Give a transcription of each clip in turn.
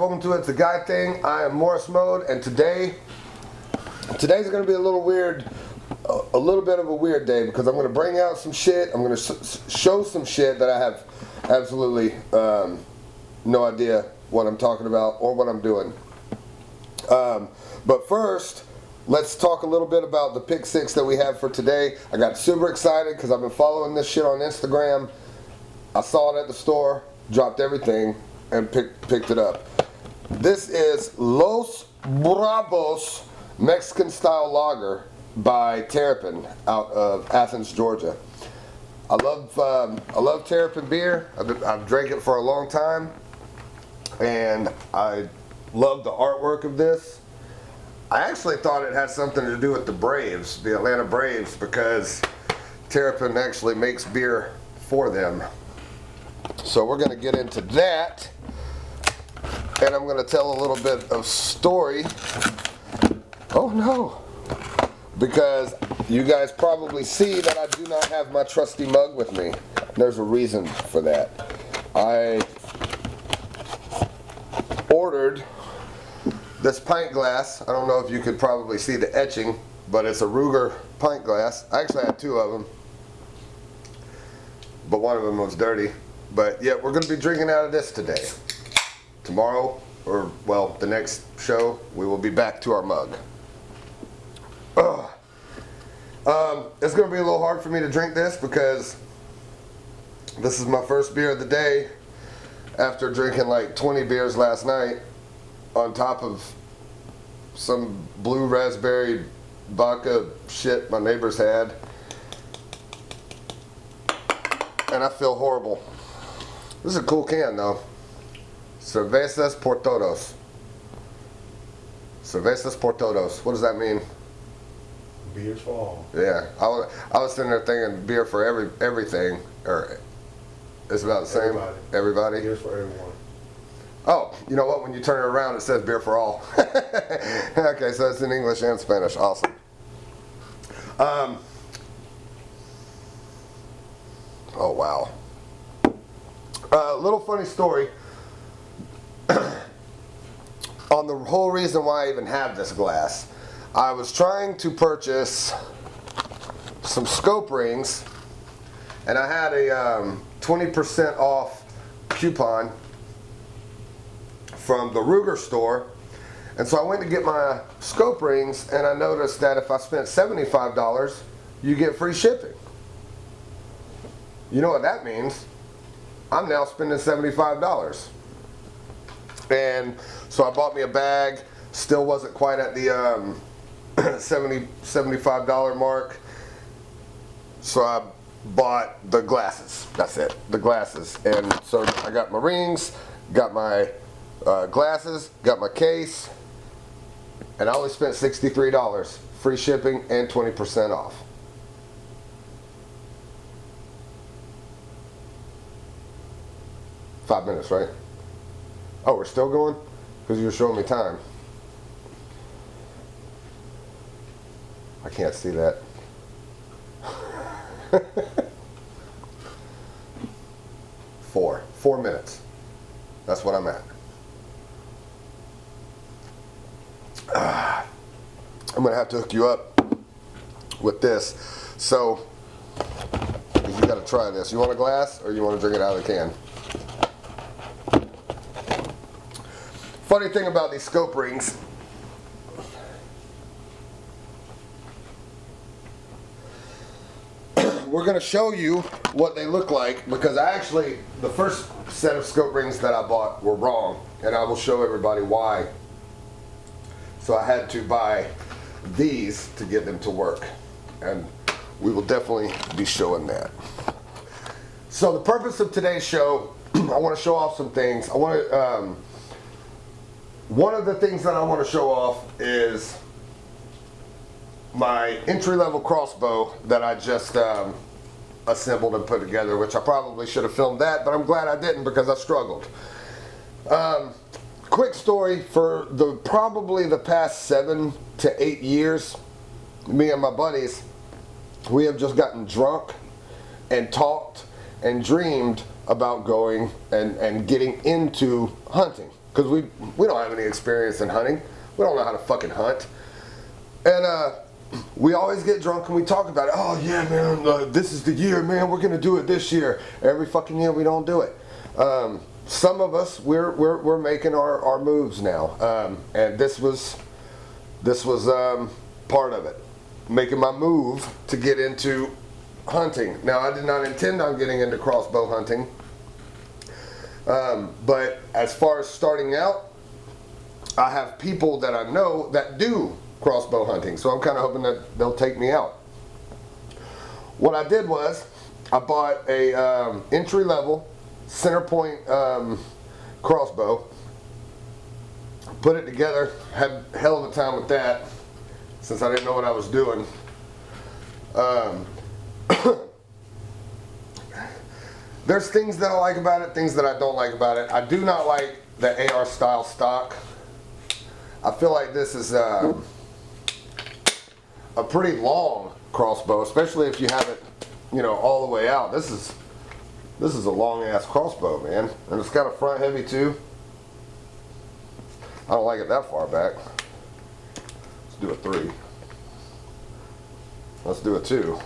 welcome to It's a Guy Thing. I am Morris Mode, and today's going to be a little weird, a little bit of a weird day, because I'm going to bring out some shit. I'm going to show some shit that I have absolutely no idea what I'm talking about or what I'm doing. But first, let's talk a little bit about the pick six that we have for today. I got super excited because I've been following this shit on Instagram. I saw it at the store, dropped everything, and picked it up. This is Los Bravos Mexican Style Lager by Terrapin out of Athens, Georgia. I love Terrapin beer. I've drank it for a long time, and I love the artwork of this. I actually thought it had something to do with the Braves, the Atlanta Braves, because Terrapin actually makes beer for them. So we're going to get into that, and I'm going to tell a little bit of story. Oh no, because you guys probably see that I do not have my trusty mug with me. There's a reason for that. I ordered this pint glass. I don't know if you could probably see the etching, but it's a Ruger pint glass. I actually had two of them, but one of them was dirty. But yeah, we're going to be drinking out of this today. Tomorrow, or well, the next show, we will be back to our mug. It's going to be a little hard for me to drink this because this is my first beer of the day after drinking like 20 beers last night on top of some blue raspberry vodka shit my neighbors had. And I feel horrible. This is a cool can though. Cervezas por todos. Cervezas por todos. What does that mean? Beers for all. Yeah, I was sitting there thinking beer for everything, or it's about the same. Everybody. Beers for everyone. Oh, you know what? When you turn it around, it says beer for all. Okay, so it's in English and Spanish. Awesome. Oh wow. Little funny story on the whole reason why I even have this glass. I was trying to purchase some scope rings, and I had a 20% off coupon from the Ruger store, and so I went to get my scope rings, and I noticed that if I spent $75, you get free shipping. You know what that means? I'm now spending $75. And so I bought me a bag, still wasn't quite at the $75 mark. So I bought the glasses. That's it, the glasses. And so I got my rings, got my glasses, got my case, and I only spent $63. Free shipping and 20% off. Five minutes, right? Oh, we're still going? Because you were showing me time. I can't see that. 4 minutes. That's what I'm at. I'm gonna have to hook you up with this. So you gotta try this. You want a glass or you want to drink it out of the can? Funny thing about these scope rings, we're going to show you what they look like, because the first set of scope rings that I bought were wrong, and I will show everybody why. So I had to buy these to get them to work, and we will definitely be showing that. So the purpose of today's show, I want to show off some things. One of the things that I want to show off is my entry-level crossbow that I just assembled and put together, which I probably should have filmed that, but I'm glad I didn't because I struggled. Quick story, for probably the past 7 to 8 years, me and my buddies, we have just gotten drunk and talked and dreamed about going and getting into hunting. because we don't have any experience in hunting. We don't know how to fucking hunt. And we always get drunk and we talk about it. Oh yeah, man, this is the year, man. We're gonna do it this year. Every fucking year we don't do it. Some of us we're making our moves now, and this was part of it, making my move to get into hunting. Now I did not intend on getting into crossbow hunting, but as far as starting out, I have people that I know that do crossbow hunting, so I'm kind of hoping that they'll take me out. What I did was I bought a entry-level center point crossbow, put it together, had a hell of a time with that since I didn't know what I was doing. There's things that I like about it, things that I don't like about it. I do not like the AR style stock. I feel like this is a pretty long crossbow, especially if you have it, you know, all the way out. This is a long ass crossbow, man, and it's got a front heavy too. I don't like it that far back. Let's do a 3. Let's do a 2.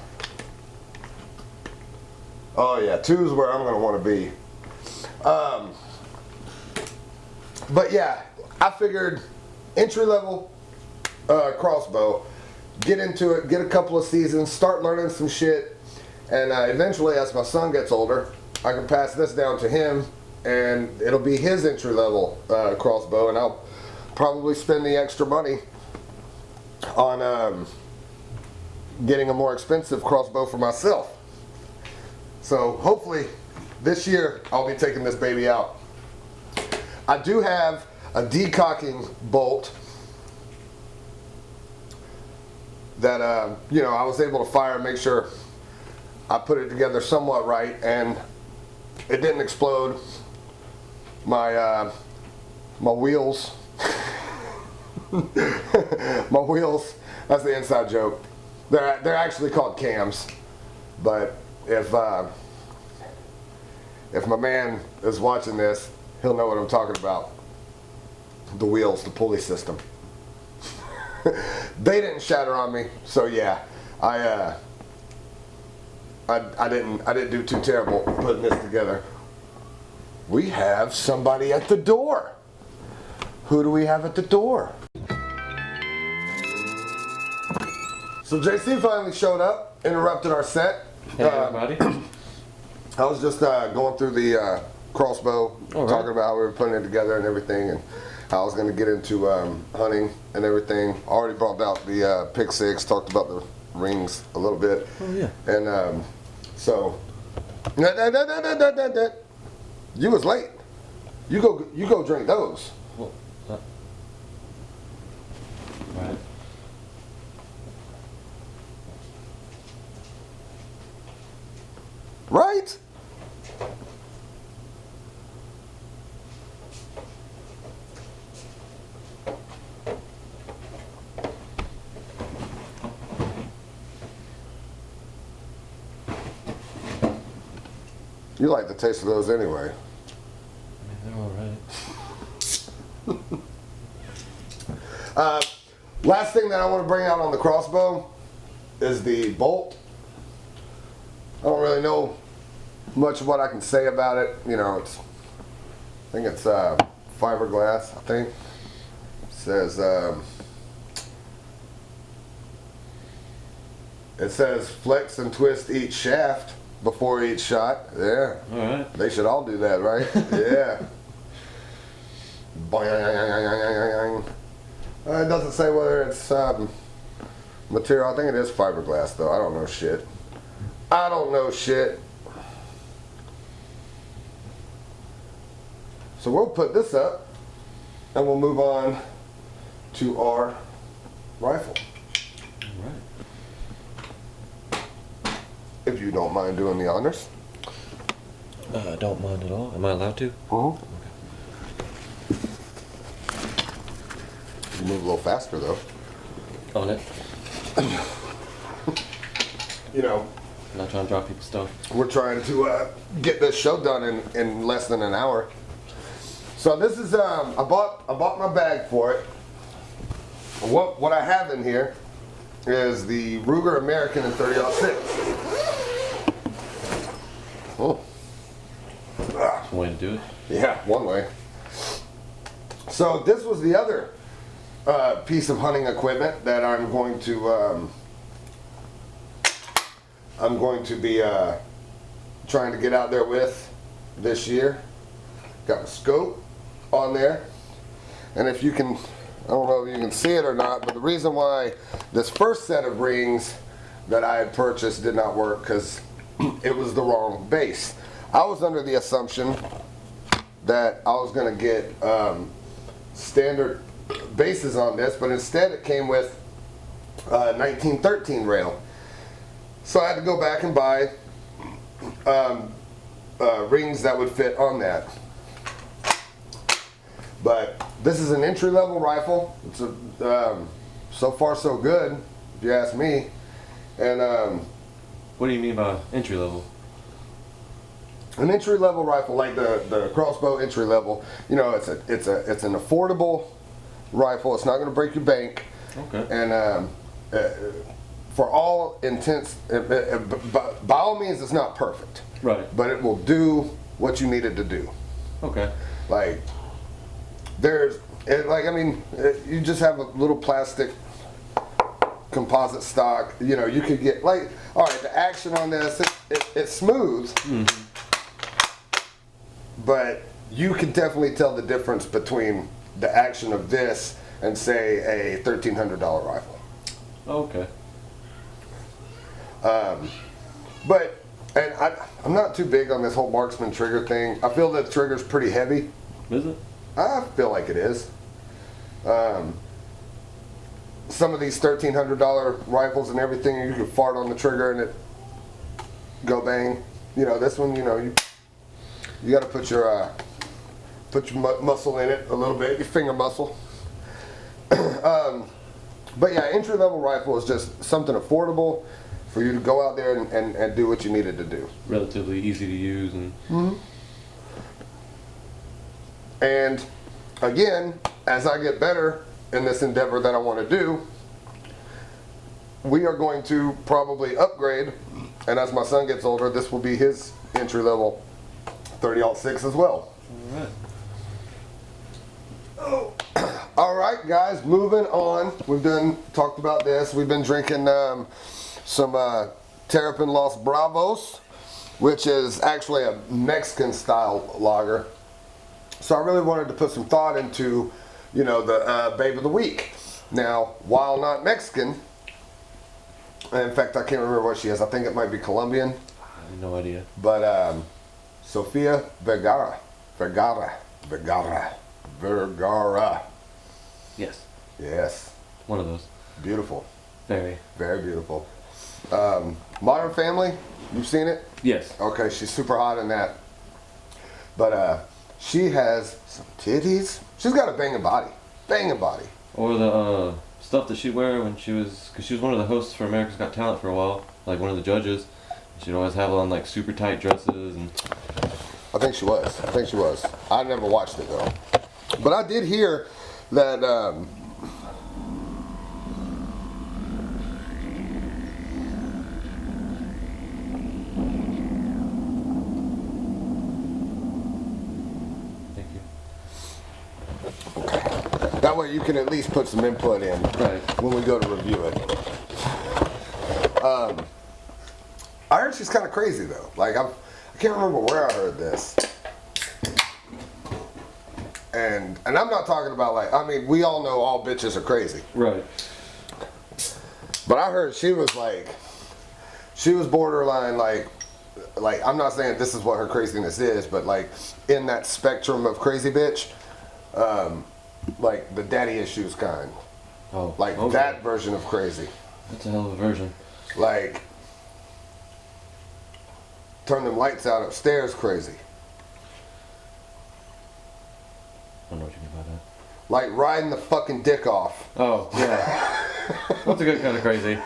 Oh yeah, 2 is where I'm gonna want to be. But yeah, I figured entry-level crossbow, get into it, get a couple of seasons, start learning some shit, and eventually as my son gets older, I can pass this down to him and it'll be his entry-level crossbow, and I'll probably spend the extra money on getting a more expensive crossbow for myself. So hopefully this year I'll be taking this baby out. I do have a decocking bolt that you know, I was able to fire and make sure I put it together somewhat right, and it didn't explode. My my wheels my wheels, that's the inside joke. They're actually called cams, but if my man is watching this, he'll know what I'm talking about. The wheels, the pulley system. They didn't shatter on me, so yeah, I didn't do too terrible putting this together. We have somebody at the door. Who do we have at the door? So JC finally showed up, interrupted our set. Hey everybody. I was just going through the crossbow, talking about how we were putting it together and everything, and how I was going to get into hunting and everything. I already brought out the pick 6, talked about the rings a little bit. Oh yeah. And so, you was late. You go drink those. Well, right. Right? You like the taste of those anyway. I mean, they're all right. Last thing that I want to bring out on the crossbow is the bolt. I don't really know much of what I can say about it. You know, I think it's fiberglass, I think. It says flex and twist each shaft before each shot. Yeah. All right. They should all do that, right? Yeah. Boing. It doesn't say whether it's material. I think it is fiberglass, though. I don't know shit. I don't know shit. So we'll put this up, and we'll move on to our rifle. All right. If you don't mind doing the honors. I don't mind at all. Am I allowed to? Uh-huh. You move a little faster, though. On it. You know, I'm not trying to drop people's stuff. we're trying to get this show done in less than an hour. So this is I bought my bag for it. What I have in here is the Ruger American in 30-06. Oh. That's one way to do it. Yeah, one way. So this was the other piece of hunting equipment that I'm going to be trying to get out there with this year. Got my scope on there, and if you can, I don't know if you can see it or not, but the reason why this first set of rings that I had purchased did not work because it was the wrong base. I was under the assumption that I was going to get standard bases on this, but instead it came with 1913 rail. So I had to go back and buy rings that would fit on that. But this is an entry-level rifle. It's so far so good, if you ask me. And What do you mean by entry level? an entry-level rifle, like the crossbow entry-level, you know, it's an affordable rifle. It's not going to break your bank. Okay. And for all intents, by all means, it's not perfect. Right. But it will do what you need it to do. Okay. Like, you just have a little plastic composite stock. You know, you could get, like, all right, the action on this, it's smooth. Mm-hmm. But you can definitely tell the difference between the action of this and, say, a $1,300 rifle. Okay. I'm not too big on this whole marksman trigger thing. I feel that the trigger's pretty heavy. Is it? I feel like it is. Some of these $1,300 rifles and everything, you can fart on the trigger and it go bang. You know, this one, you know, you got to put your muscle in it a little bit, your finger muscle. But yeah, entry level rifle is just something affordable for you to go out there and do what you needed to do. Relatively easy to use and. Mm-hmm. And again, as I get better in this endeavor that I want to do, we are going to probably upgrade. And as my son gets older, this will be his entry level 30-06 as well. All right. All right, guys, moving on. We've talked about this. We've been drinking some Terrapin Los Bravos, which is actually a Mexican style lager. So I really wanted to put some thought into, you know, the Babe of the Week. Now, while not Mexican, in fact, I can't remember what she is. I think it might be Colombian. I have no idea. But Sofia Vergara. Yes. Yes. One of those. Beautiful. Very. Very beautiful. Modern Family, you've seen it? Yes. Okay, she's super hot in that. But she has some titties. She's got a banging body. Banging body. Or the stuff that she'd wear when she was, because she was one of the hosts for America's Got Talent for a while, like one of the judges. She'd always have on like super tight dresses and. I think she was. I never watched it though. But I did hear that Thank you. that way you can at least put some input in Right. when we go to review it. I heard she's kind of crazy though. Like I can't remember where I heard this. And I'm not talking about like, I mean, we all know all bitches are crazy. Right. But I heard she was borderline like I'm not saying this is what her craziness is, but like in that spectrum of crazy bitch, like the daddy issues kind. Oh. Like okay. that version of crazy. That's a hell of a version. Like turn them lights out upstairs crazy. I don't know what you mean by that. Like riding the fucking dick off. Oh, yeah. That's a good kind of crazy.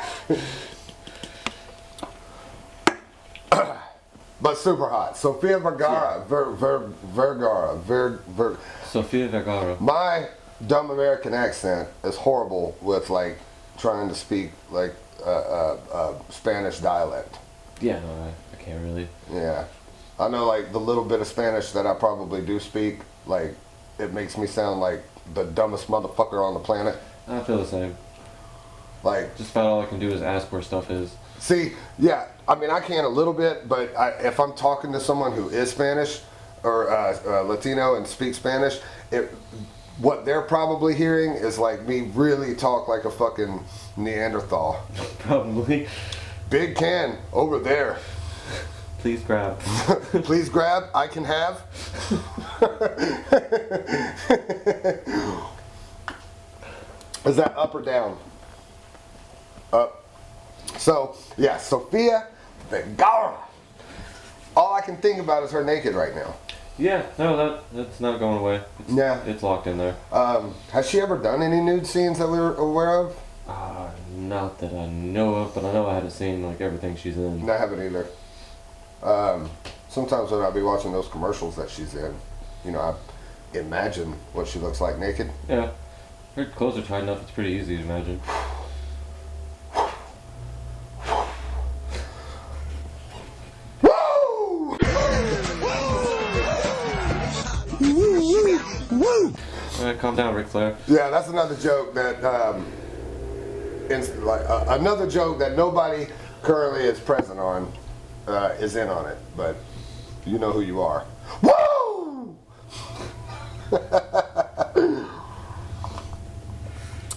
but super hot. Sofia Vergara, Vergara. Sofia Vergara. My dumb American accent is horrible with like trying to speak like Spanish dialect. Yeah, no, I can't really. Yeah, I know like the little bit of Spanish that I probably do speak, like it makes me sound like the dumbest motherfucker on the planet. I feel the same. Like, Just about all I can do is ask where stuff is. see, yeah, I mean I can a little bit, but if I'm talking to someone who is Spanish or Latino and speaks Spanish, what they're probably hearing is like me really talk like a fucking Neanderthal. Probably. Big can over there. Please grab. Please grab. I can have. Is that up or down? Up. So, yeah, Sofia Vergara. All I can think about is her naked right now. Yeah, no, that's not going away. Yeah. It's locked in there. Has she ever done any nude scenes that we're aware of? Not that I know of, but I know I haven't seen like everything she's in. I haven't either. Sometimes when I'll be watching those commercials that she's in, you know, I imagine what she looks like naked. Yeah. Her clothes are tight enough, it's pretty easy to imagine. Woo! Woo! Alright, calm down, Ric Flair. Yeah, that's another joke that, another joke that nobody currently is present on, is in on it, but you know who you are. Woo!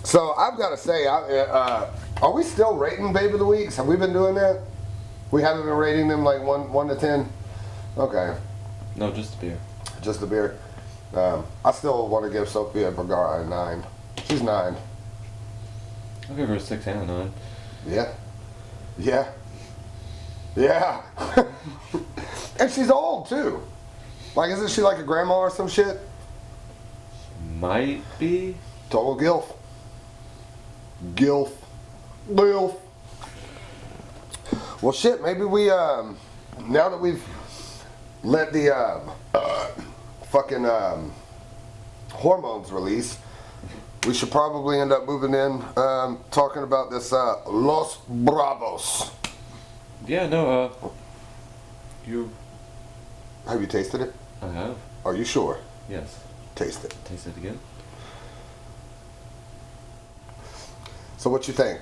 So I've got to say, are we still rating Babe of the Weeks? Have we been doing that? We haven't been rating them like 1 to 10? Okay. No, just a beer. Just the beer. I still want to give Sofia Vergara a 9. She's 9. I'll give her a 6 and a 9. Yeah. Yeah. Yeah. And she's old too. Like, isn't she like a grandma or some shit? Might be. Total gilf. Gilf. Gilf. Well, shit, maybe we, now that we've let the, fucking, hormones release, we should probably end up moving in, talking about this, Los Bravos. Yeah, no, you... Have you tasted it? I have. Are you sure? Yes. Taste it. Taste it again. So what you think?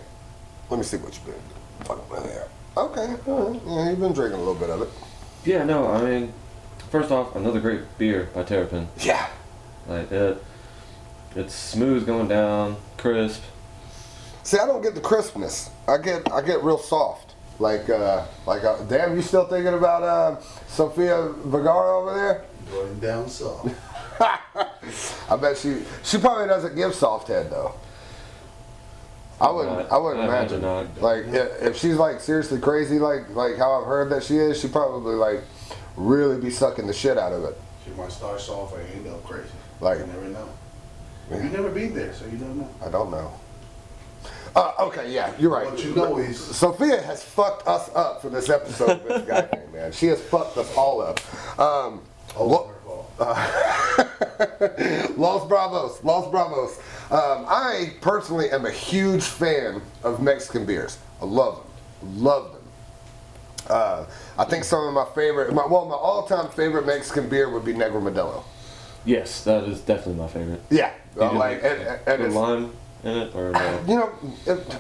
Let me see what you've been fucking with here. Okay, all right. Yeah, you've been drinking a little bit of it. Yeah, no, I mean, first off, another great beer by Terrapin. Yeah. Like, it's smooth going down, crisp. See, I don't get the crispness. I get real soft. Damn, you still thinking about Sofia Vergara over there? Going down soft. I bet she probably doesn't give soft head though. I wouldn't imagine. not. Like if she's like seriously crazy, like how I've heard that she is, she probably like really be sucking the shit out of it. She might start soft and end up crazy. Like, you never know. Yeah. You never been there, so you don't know. I don't know. Okay, yeah, you're right. What you know is Sophia has fucked us up for this episode with this guy thing, man. She has fucked us all up. her fault. Los Bravos, Los Bravos. I personally am a huge fan of Mexican beers. I love them. I think some of my favorite, my all-time favorite Mexican beer would be Negro Modelo. Yes, that is definitely my favorite. Yeah, You do and put it's, lime in it, or no? you know,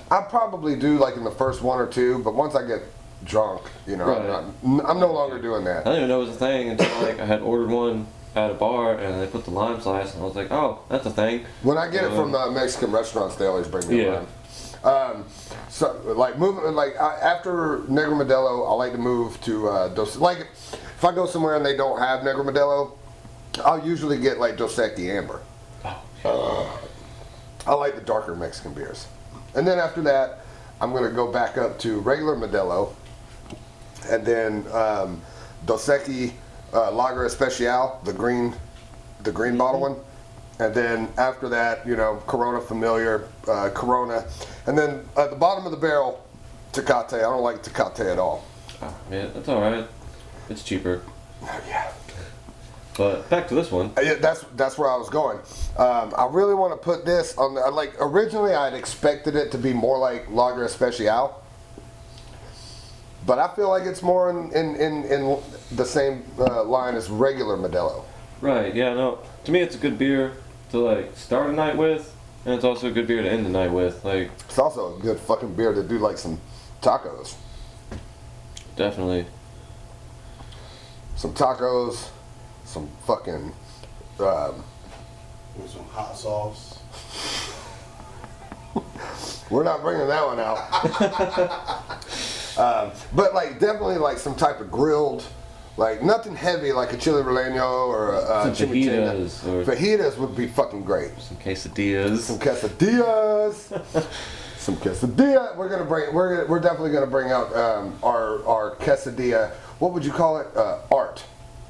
I probably do like in the first 1 or 2, but once I get drunk, you know, Right. I'm no longer doing that. I didn't even know it was a thing until like I had ordered one at a bar and they put the lime slice and I was like, oh, that's a thing. When I get it from Mexican restaurants, they always bring me lime. So like moving, like after Negro Modelo, I like to move to like if I go somewhere and they don't have Negro Modelo, I'll usually get like Dos Equis Amber. I like the darker Mexican beers, and then after that, I'm gonna go back up to regular Modelo, and then Dos Equis Lager Especial, the green bottle one. And then after that, you know, Corona Familiar, Corona. And then at the bottom of the barrel, Tecate. I don't like Tecate at all. Oh, man, that's alright. It's cheaper. Yeah. But back to this one. Yeah, that's where I was going. I really want to put this on. Like originally, I had expected it to be more like Lager Especial, but I feel like it's more in the same line as regular Modelo. Right, yeah, no. To me, it's a good beer to, like, start a night with, and it's also a good beer to end the night with. Like, It's also a good fucking beer to do like some tacos. definitely. Some tacos, some fucking. With some hot sauce. We're not bringing that one out. But like definitely like some type of grilled, like nothing heavy like a chili relleno or a Some chimichanga. fajitas or Fajitas would be fucking great. some quesadillas. Some quesadillas. Some quesadilla. We're definitely gonna bring out our quesadilla. What would you call it? Art.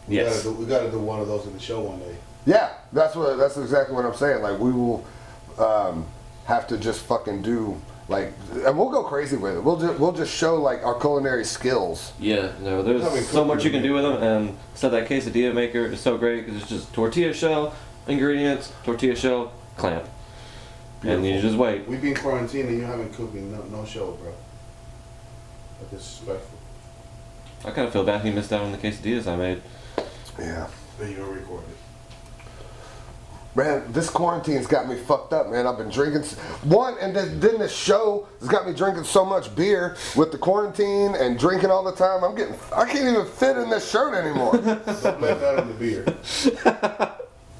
Yes. We gotta do one of those in the show one day. Yeah, that's exactly what I'm saying. Like we will have to just fucking do like, and we'll go crazy with it. We'll just show like our culinary skills. Yeah, no, there's so much you can do with them, and so that quesadilla maker is so great because it's just tortilla shell, ingredients, tortilla shell, clamp. And you just wait. We've been quarantined and you haven't cooked me no show, bro. That's disrespectful. I kind of feel bad he missed out on the quesadillas I made. Yeah. Then you don't record it. Man, this quarantine's got me fucked up, man. I've been drinking and then this show has got me drinking so much beer with the quarantine and drinking all the time. I can't even fit in this shirt anymore. Don't blame that on the beer.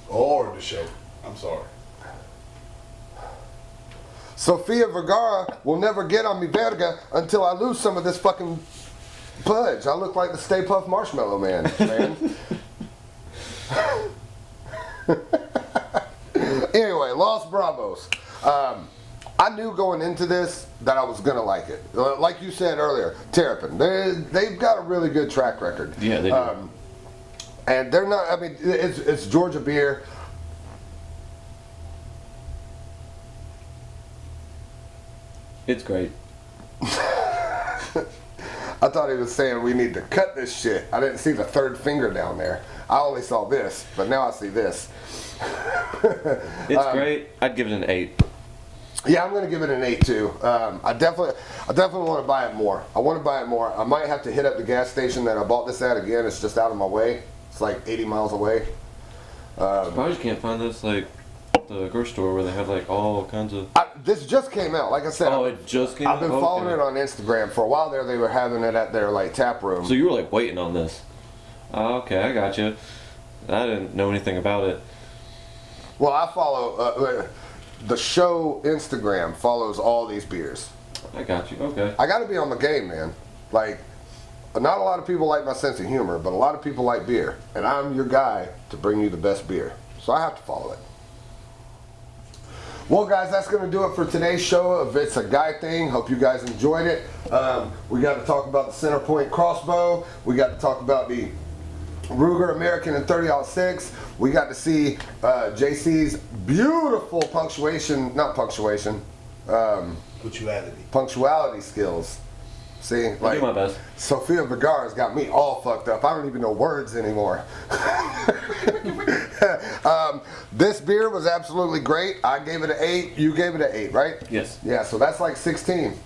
Or the show. I'm sorry. Sofia Vergara will never get on me verga until I lose some of this fucking pudge. I look like the Stay Puft Marshmallow Man. Anyway, Los Bravos. I knew going into this that I was gonna like it. Like you said earlier, Terrapin. They've got a really good track record. Yeah, they do. And they're not. I mean, it's Georgia beer. It's great. I thought he was saying we need to cut this shit. I didn't see the third finger down there. I only saw this, but now I see this. It's great. I'd give it an 8. Yeah, I'm gonna give it an 8 too. I definitely want to buy it more. I want to buy it more. I might have to hit up the gas station that I bought this at again. It's just out of my way. It's like 80 miles away. Surprised you can't find this like the grocery store where they have like all kinds of. This just came out. Like I said, Oh, it just came out. I've been following it on Instagram for a while. There, they were having it at their like tap room. So you were like waiting on this. Oh, okay, I got you. I didn't know anything about it. Well, I follow the show Instagram follows all these beers. I got you. Okay. I got to be on the game, man. Like, not a lot of people like my sense of humor, but a lot of people like beer, and I'm your guy to bring you the best beer. So I have to follow it. Well, guys, that's going to do it for today's show of It's a Guy Thing. Hope you guys enjoyed it. We got to talk about the center point crossbow. We got to talk about the Ruger American in 30-06. We got to see JC's beautiful punctuality skills. See, I do my best. Sofia Vergara's got me all fucked up. I don't even know words anymore. This beer was absolutely great. I gave it an 8. You gave it an 8, right? Yes. Yeah, so that's like 16.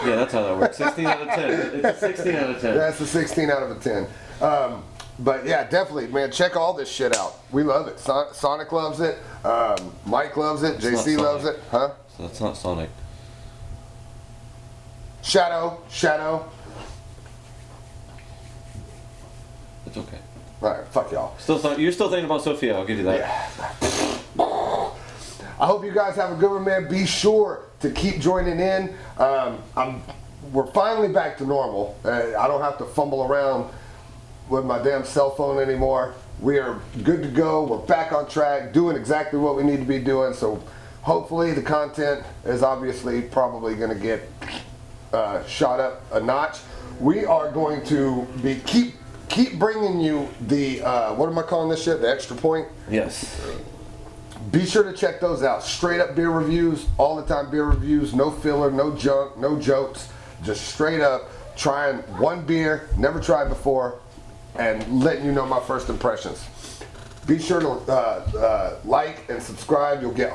Yeah, that's how that works. 16 out of 10. It's a 16 out of 10. That's a 16 out of a 10. But yeah, definitely, man, check all this shit out. We love it. Sonic loves it. Mike loves it. JC loves it. Huh? So that's not Sonic. Shadow. It's okay. All right, fuck y'all. You're still thinking about Sophia. I'll give you that. Yeah. I hope you guys have a good one, man. Be sure to keep joining in. We're finally back to normal. I don't have to fumble around with my damn cell phone anymore. We are good to go. We're back on track, doing exactly what we need to be doing. So hopefully the content is obviously probably going to get shot up a notch. We are going to be keep bringing you the what am I calling this shit? The extra point. Yes. Be sure to check those out. Straight up beer reviews, all the time beer reviews, no filler, no junk, no jokes, just straight up trying one beer, never tried before, and letting you know my first impressions. Be sure to like and subscribe. You'll get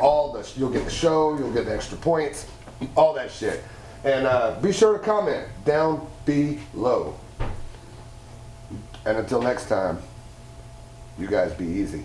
you'll get the show, you'll get the extra points, all that shit. And be sure to comment down below. And until next time, you guys be easy.